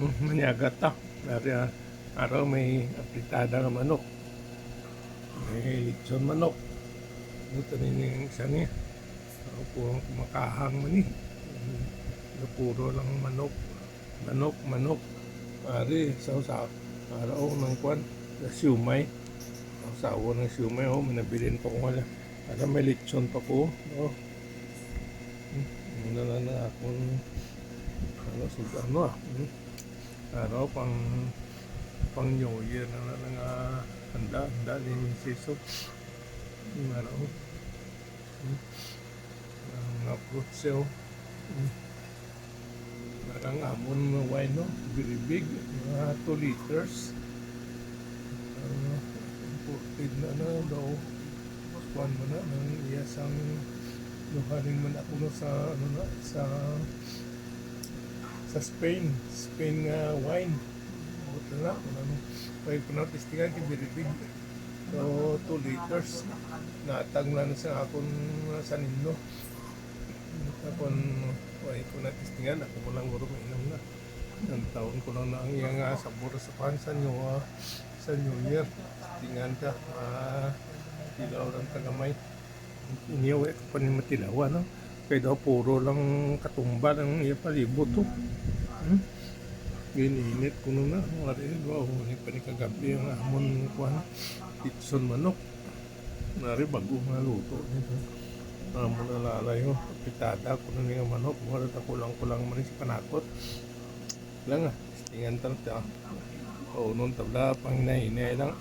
Manyaga ta. Dari araw may apritada nga manok. May lechon manok. Ito rin isa niya. Purong kumakahang man eh. Puro lang manok. Manok. Pare, sa araw ng kwan. Sa siumay. Sawa ng siumay. Oh, minabilin pa ko nga. Para may lechon pa ko. Oh. Na akong araw pang New Year na nga handa din season araw mga fruit sale parang amon wine no very big mga 2 liters 14 na daw kuan mo na ng iyasang luhanin man ako no sa Spain nga wine buto na pwede ko na testingan kay very big so 2 liters natag na sa akong sanino tapon pwede ko na testingan ako mo lang guro mainom na ng taon ko lang na ang iyang sabor sa pansa nyo sa New Year testingan ka tilaw lang tagamay iniyaw ko pa ni matilawa no kaya daw puro lang katumba ng iya palibot to Ginit ko na marinig wow ni pa ni kagabi ang amon kuan kitson manok nari bago nga luto nito amon na lalay ho pitada ko na nga manok wala ta kulang man si panakot lang tingan ta o nun tabla pang hinay lang